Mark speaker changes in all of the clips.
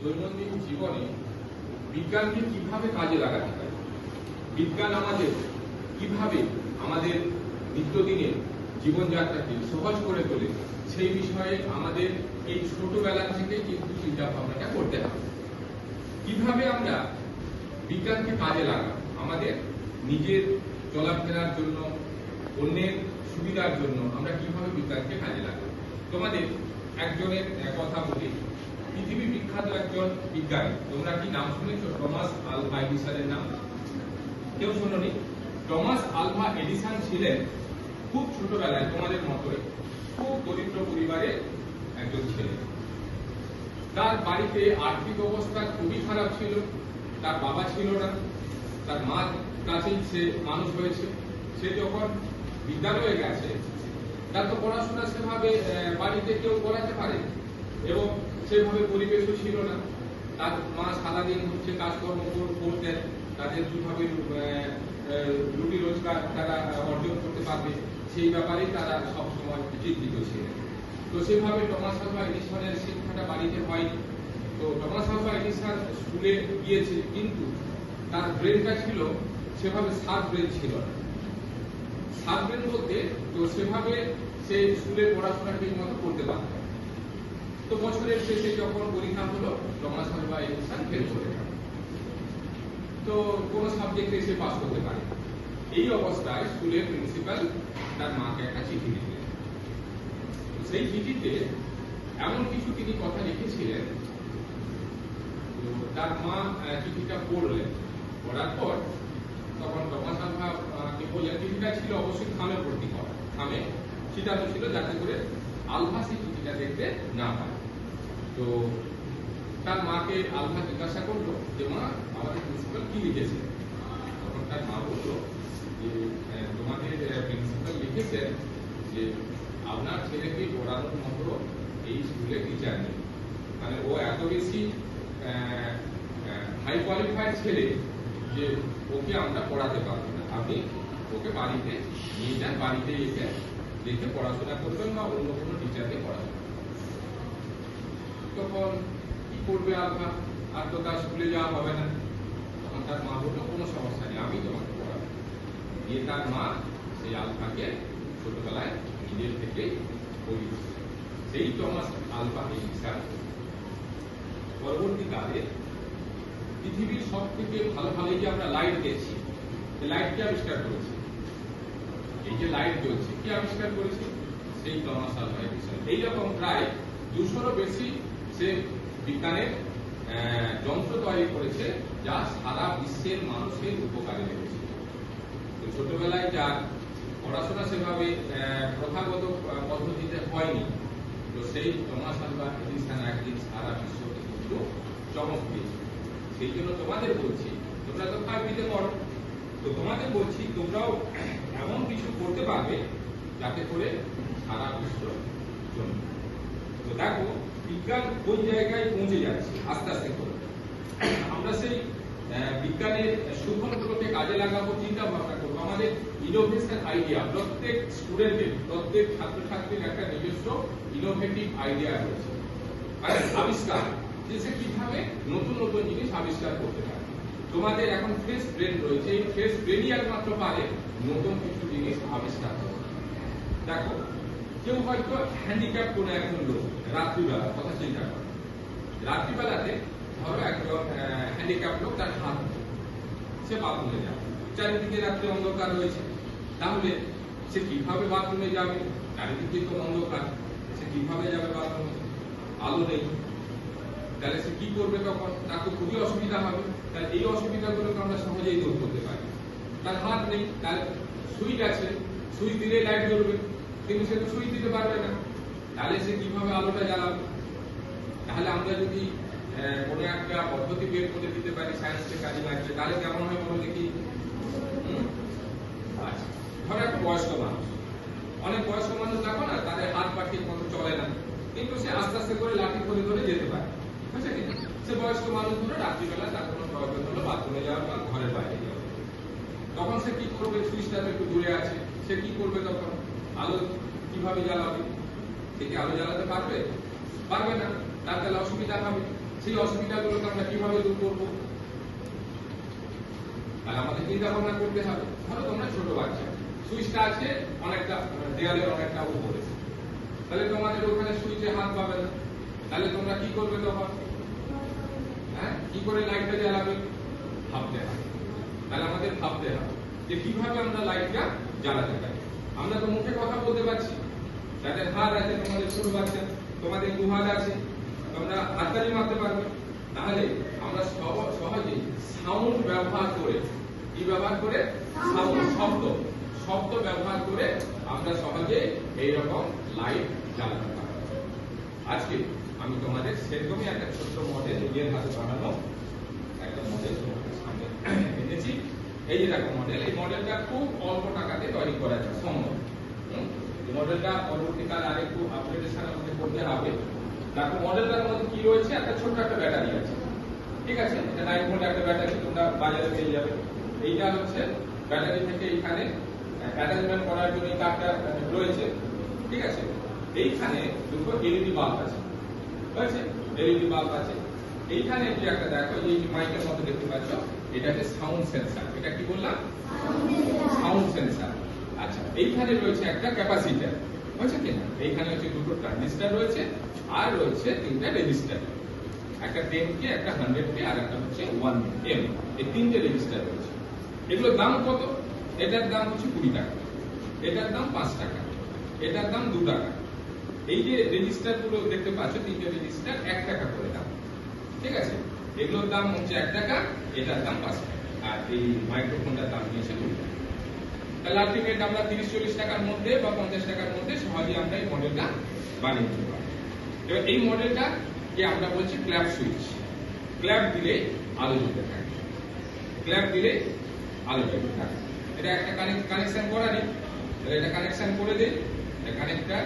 Speaker 1: দৈনন্দিন জীবনে বিজ্ঞানকে কিভাবে কাজে লাগাতে পারি, বিজ্ঞান আমাদের কিভাবে আমাদের নিত্যদিনের জীবনযাত্রাকে সহজ করে তোলে, সেই বিষয়ে আমাদের এই ছোটবেলা থেকে কিন্তু চিন্তা ভাবনাটা করতে হবে। কিভাবে আমরা বিজ্ঞানকে কাজে লাগাবো আমাদের নিজের চলাফেরার জন্য, অন্যের সুবিধার জন্য আমরা কিভাবে বিজ্ঞানকে কাজে লাগাবো। তোমাদের একজনের কথা বলি, পৃথিবী বিখ্যাত একজন বিজ্ঞানী, তোমরা কি নাম শুনেছো? টমাস আলভা এডিসনের নাম কেউ শোনোনি? টমাস আলভা এডিসন ছিলেন খুব ছোটবেলায় তোমাদের মতোই খুব দরিদ্র পরিবারের একজন ছেলে। তার বাড়িতে আর্থিক অবস্থা খুবই খারাপ ছিল, তার বাবা ছিল না, তার মার কাছেই সে মানুষ হয়েছে। সে যখন বিদ্যালয়ে গেছে, তার তো পড়াশোনা সেভাবে বাড়িতে কেউ করাতে পারে এবং সেভাবে পরিবেশও ছিল না। তার মা সারাদিন হচ্ছে কাজকর্ম করতেন, তাদের কিভাবে রুটি রোজগার তারা অর্জন করতে পারবে সেই ব্যাপারেই তারা সবসময় চিন্তিত ছিলেন। তো সেভাবে টমাস আলভা এডিসনের শিক্ষাটা বাড়িতে হয়নি। তো টমাস আলভা এডিসন স্কুলে গিয়েছে, কিন্তু তার ব্রেনটা ছিল সেভাবে শার্প ব্রেন ছিল না। শার্প ব্রেন বলতে তো সেভাবে সে স্কুলে পড়াশোনা ঠিক মতো করতে পারত। তো বছরের শেষে যখন পরীক্ষা হলো, টমাস আলভা এডিসন ফেল করে গেল। তো কোনো সাবজেক্টে সে পাস করতে পারে। এই অবস্থায় স্কুলের প্রিন্সিপাল তার মাকে একটা চিঠি দিলেন। সেই চিঠিতে এমন কিছু তিনি কথা লিখেছিলেন, তো তার মা চিঠিটা পড়লেন। পড়ার পর তখন টমাস আলভাকে বললেন, চিঠিটা ছিল অবশ্যই খামে ভর্তি করা, খামে ছিটানো ছিল যাতে করে আলভা সেই চিঠিটা দেখতে না পায়। তো তার মাকে আলভা জিজ্ঞাসা করলো যে, মা, আমাদের প্রিন্সিপাল কি লিখেছে? তখন তার মা বললো যে, তোমাদের প্রিন্সিপাল লিখেছেন যে আপনার ছেলেকে পড়ানোর মতো এই স্কুলে টিচার নেই, মানে ও এত বেশি হাই কোয়ালিফাইড ছেলে যে ওকে আমরা পড়াতে পারবো না। আপনি ওকে বাড়িতে নিয়ে যান, বাড়িতে এসে দেখে পড়াশোনা করবেন বা অন্য কোনো টিচারকে পড়াবেন। তখন কি করবে আলভা? আর তো তার স্কুলে যাওয়া হবে না। তখন তার মা বললো, কোনো সমস্যা নেই, আমি তোমাকে পড়াবো। দিয়ে তার মা সেই আলভাকে ছোটবেলায় নিজের থেকে পড়িয়েছে। সেই টমাস আলভা এডিসন পরবর্তীকালে পৃথিবীর সব থেকে ভালো ভালো যে আমরা লাইট দেখছি, লাইটকে আবিষ্কার করেছে। এই যে লাইট জ্বলছে, কি আবিষ্কার করেছে? সেই টমাস আলভা এডিসন। এইরকম প্রায় 200-রও বেশি সে বিজ্ঞানের যন্ত্র তৈরি করেছে, যা সারা বিশ্বের মানুষের উপকারে লেগেছে। ছোটবেলায় যার পড়াশোনা সেভাবে প্রথাগত পদ্ধতিতে হয়নি, তো সেই টমাস আলভা এডিসন একদিন সারা বিশ্বকে কিন্তু চমক দিয়েছে। সেই জন্য তোমাদের বলছি, তোমরা তো 5 পড়ো, তো তোমাদের বলছি তোমরাও এমন কিছু করতে পারবে যাতে করে সারা বিশ্ব জন্য। তো দেখো বিজ্ঞান কোন জায়গায় পৌঁছে যাচ্ছে আস্তে আস্তে করে। আমরা সেই বিজ্ঞানের সুফলগুলোকে কাজে লাগাবো, চিন্তা ভাবনা করবো। আমাদের ইনোভেশন আইডিয়া, প্রত্যেক স্টুডেন্টের, প্রত্যেক ছাত্রছাত্রীর একটা নিজস্ব ইনোভেটিভ আইডিয়া রয়েছে, আবিষ্কার, যে সে কিভাবে নতুন নতুন জিনিস আবিষ্কার করতে পারে। তোমাদের এখন ফ্রেশ ব্রেন রয়েছে, এই ফ্রেশ ব্রেনই একমাত্র পারে নতুন কিছু জিনিস আবিষ্কার করতে। দেখো কেউ হয়তো হ্যান্ডিক্যাপ কোনো একজন লোক, রাত্রিবেলা কথা চিন্তা করে, রাত্রিবেলাতে ধরো একজন হ্যান্ডিক্যাপ লোক, তার হাত সে বাথরুমে যাবে, চারিদিকে রাত্রে অন্ধকার রয়েছে, তাহলে সে কিভাবে বাথরুমে যাবে? চারিদিকে তো অন্ধকার, সে কিভাবে যাবে বাথরুমে? আলো নেই, তাহলে সে কি করবে? তখন তার তো খুবই অসুবিধা হবে। তাহলে এই অসুবিধাগুলোকে আমরা সহজেই দূর করতে পারি। তার হাত নেই, তার সুইচ আছে, সুইচ দিলে লাইট জ্বলবে, কিন্তু সে তো সুইচ দিতে পারবে না, তাহলে সে কিভাবে আলোটা জ্বালাবে? তাহলে আমরা যদি কোনো একটা পদ্ধতি বের করে দিতে পারি সায়েন্সকে কাজে লাগবে, তাহলে কেমন হয় বলো দেখি? আচ্ছা, ধরো একটা বয়স্ক মানুষ, অনেক বয়স্ক মানুষ দেখো না, তাদের হাত পা ঠিক মতো চলে না, কিন্তু সে আস্তে আস্তে করে লাঠি ধরে ধরে যেতে পারে। বুঝছে কিনা? সে বয়স্ক মানুষ ধরে রাত্রিবেলা তার কোনো প্রয়োজন হলো বাথরুমে যাওয়ার বা ঘরের বাইরে যাওয়ার, তখন সে কি করবে? সুইচটা একটু দূরে আছে, সে কি করবে? তখন আলো কিভাবে জ্বালাবে? সে কি আলো জ্বালাতে পারবে? পারবে না, তার তাহলে অসুবিধা হবে। সেই অসুবিধাগুলোকে আমরা কিভাবে দূর করবো, তাহলে আমাদের চিন্তা ভাবনা করতে হবে। ধরো তোমরা ছোট বাচ্চা, সুইচটা আছে অনেকটা দেয়ালের অনেকটা উপরে, তাহলে তোমাদের ওখানে সুইচে হাত পাবে না, তাহলে তোমরা কি করবে তখন? হ্যাঁ, কি করে লাইটটা জ্বালাবে? ভাবতে হবে। তাহলে আমাদের ভাবতে হবে যে কিভাবে আমরা লাইটটা জ্বালাতে পারি। আমরা তো মুখে কথা বলতে পারছি, যাদের হাত আছে, তোমাদের ছোট বাচ্চা, তোমাদের দু হাত আছে, তোমরা হাততালি মারতে পারবে। তাহলে আমরা সহজে সাউন্ড ব্যবহার করে, কি ব্যবহার করে? সাউন্ড, শব্দ ব্যবহার করে আমরা সহজে এইরকম লাইট জ্বালাতে পারবো। আজকে আমি তোমাদের সেরকমই একটা ছোট্ট মডেল, নিজের হাতে বানানো একটা মডেল তোমাদের সামনে এনেছি। এই যে দেখো মডেল, এই মডেলটা খুব অল্প টাকাতে তৈরি করা যায়, সম্ভব। এই মডেলটা পরবর্তীকালে আরেকটু আপগ্রেডেশন আমাদের করতে হবে। দেখো মডেলটার মধ্যে কি রয়েছে? একটা ছোট্ট একটা ব্যাটারি আছে, ঠিক আছে? এটা 9 ভোল্ট একটা ব্যাটারি, তোমরা বাজারে পেয়ে যাবে। এইটা হচ্ছে ব্যাটারি থেকে এইখানে অ্যাটাচমেন্ট করার জন্য তারটা রয়েছে, ঠিক আছে? এইখানে দুটো এলইডি বাল্ব আছে, বুঝেছে? এলইডি বাল্ব আছে। এইখানে যে একটা দেখো, এই মাইকের মধ্যে দেখতে পাচ্ছ, এটা হচ্ছে সাউন্ড সেন্সর। এটা কি বললাম? Sound sensor. আচ্ছা, এইখানে রয়েছে একটা ক্যাপাসিটর, বুঝেছো কিনা? এইখানে হচ্ছে দুটো ট্রানজিস্টর রয়েছে, আর রয়েছে তিনটা রেজিস্টার, একটা 10K, একটা 100K, আর একটা হচ্ছে 1M। এই তিনটে রেজিস্টার রয়েছে। এগুলোর দাম কত? এটার দাম হচ্ছে 20 টাকা, এটার দাম 5 টাকা, এটার দাম 2 টাকা। এই যে রেজিস্টার গুলো দেখতে পাচ্ছ, তিনটে রেজিস্টার 1 টাকা করে দাম, ঠিক আছে? এগুলোর দাম হচ্ছে 1 টাকা, এটার দাম 5 টাকা, আর এই মাইক্রোফোনটার দাম নিয়েছে 2 টাকা। তাহলে আলটিমেট আমরা 30-40 টাকার মধ্যে বা 50 টাকার মধ্যে সহজে আমরা এই মডেলটা বানিয়ে নিতে পারবো। এবার এই মডেলটা কে আমরা বলছি ক্ল্যাপ সুইচ। ক্ল্যাপ দিলে আলো জ্বলতে থাকে, ক্ল্যাপ দিলে আলো জ্বলতে থাকে। এটা একটা কানেকশন করা নেই, তাহলে এটা কানেকশন করে দিই। কানেক্টর,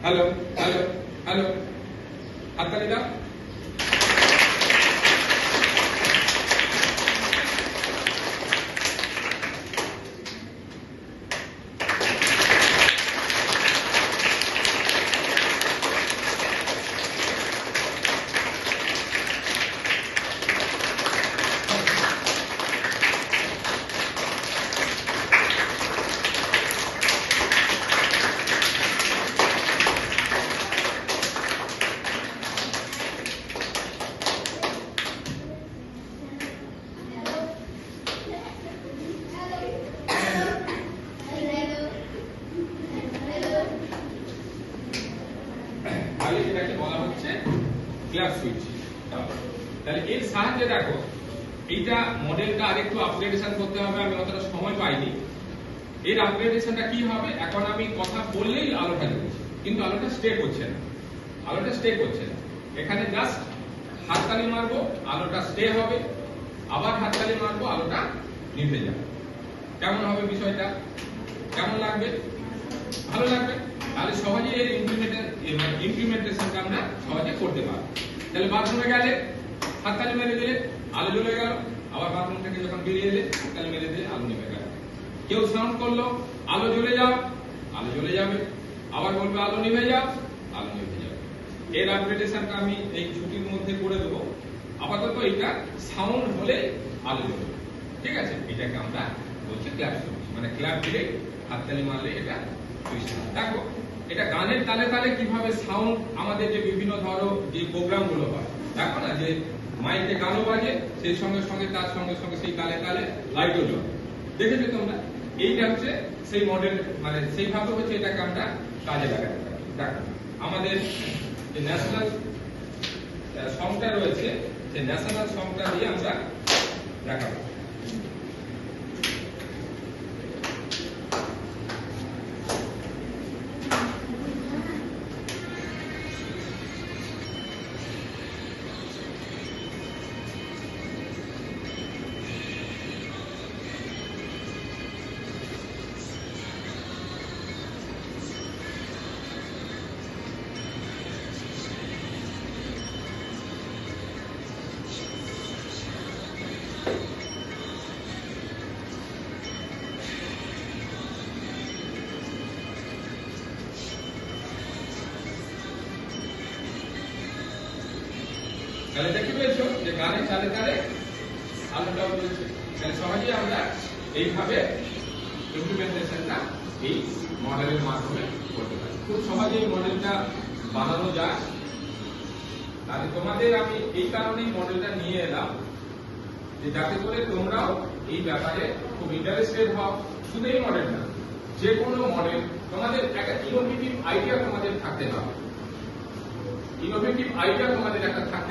Speaker 1: হ্যালো হ্যালো হ্যালো, হাততালি দাও। এটাকে বলা হচ্ছে ক্ল্যাপ সুইচ। তাহলে এর সাহায্যে দেখো, এইটা মডেলটা আরেকটু আপগ্রেডেশন করতে হবে, আমি অতটা সময় পাইনি। এর আপগ্রেডেশনটা কি হবে? এখন আমি কথা বললেই আলোটা জ্বলছে, কিন্তু আলোটা স্টে করছে না, আলোটা স্টে করছে না। এখানে জাস্ট হাততালি মারবো, আলোটা স্টে হবে, আবার হাততালি মারবো, আলোটা নিভে যাবে। কেমন হবে বিষয়টা? কেমন লাগবে? ভালো লাগবে? তাহলে সহজে এর ইমপ্লিমেন্টেশনটা আমরা সহজে করতে পারবো। তাহলে বাথরুমে গেলে হাততালি মেরে দিলে আলো জ্বলে গেল, আবার বাথরুম থেকে যখন বেরিয়ে এলে হাততালি মেরে দিলে আলো নিভে গেল। কেউ সাউন্ড করলো, আলো জ্বলে যাও, আলো জ্বলে যাবে, আবার বলবে আলো নিভে যাও, আলো নিভে যাবে। এর আপগ্রেডেশনটা আমি এই ছুটির মধ্যে করে দেবো। আপাতত এটা সাউন্ড হলে আলো জ্বলবে, ঠিক আছে? এটাকে আমরা বলছি ক্ল্যাপ সুইচ, মানে ক্ল্যাপ দিলে হাততালি মারলে এটা সুইচ। দেখো এটা গানের তালে তালে কিভাবে সাউন্ড, আমাদের যে বিভিন্ন ধরো যে প্রোগ্রাম গুলো হয়, দেখো না যে মাইকে গানও বাজে, সেই সঙ্গে সঙ্গে তার সঙ্গে সঙ্গে সেই তালে তালে লাইটও জ্বলে, দেখেছো তোমরা? এইটা হচ্ছে সেই মডেল, মানে সেইভাবে হচ্ছে এটাকে আমরা কাজে লাগাতে পারি। দেখো আমাদের যে ন্যাশনাল সংটা রয়েছে, সেই ন্যাশনাল সংটা দিয়ে আমরা দেখাবো। তাহলে দেখতে পেয়েছো যে গানের চালে চালে আলোটাও চলছে। তাহলে সহজেই আমরা এইভাবে ইমপ্লিমেন্টেশনটা এই মডেলের মাধ্যমে করতে পারি। খুব সহজেই মডেলটা বানানো যায়। তাহলে তোমাদের আমি এই কারণেই মডেলটা নিয়ে এলাম যে যাতে করে তোমরাও এই ব্যাপারে খুব ইন্টারেস্টেড হও। শুধু এই মডেল না, যে কোনো মডেল তোমাদের একটা ইনোভেটিভ আইডিয়া তোমাদের থাকতে হবে। ইনোভেটিভ আইডিয়া তোমাদের একটা থাকতে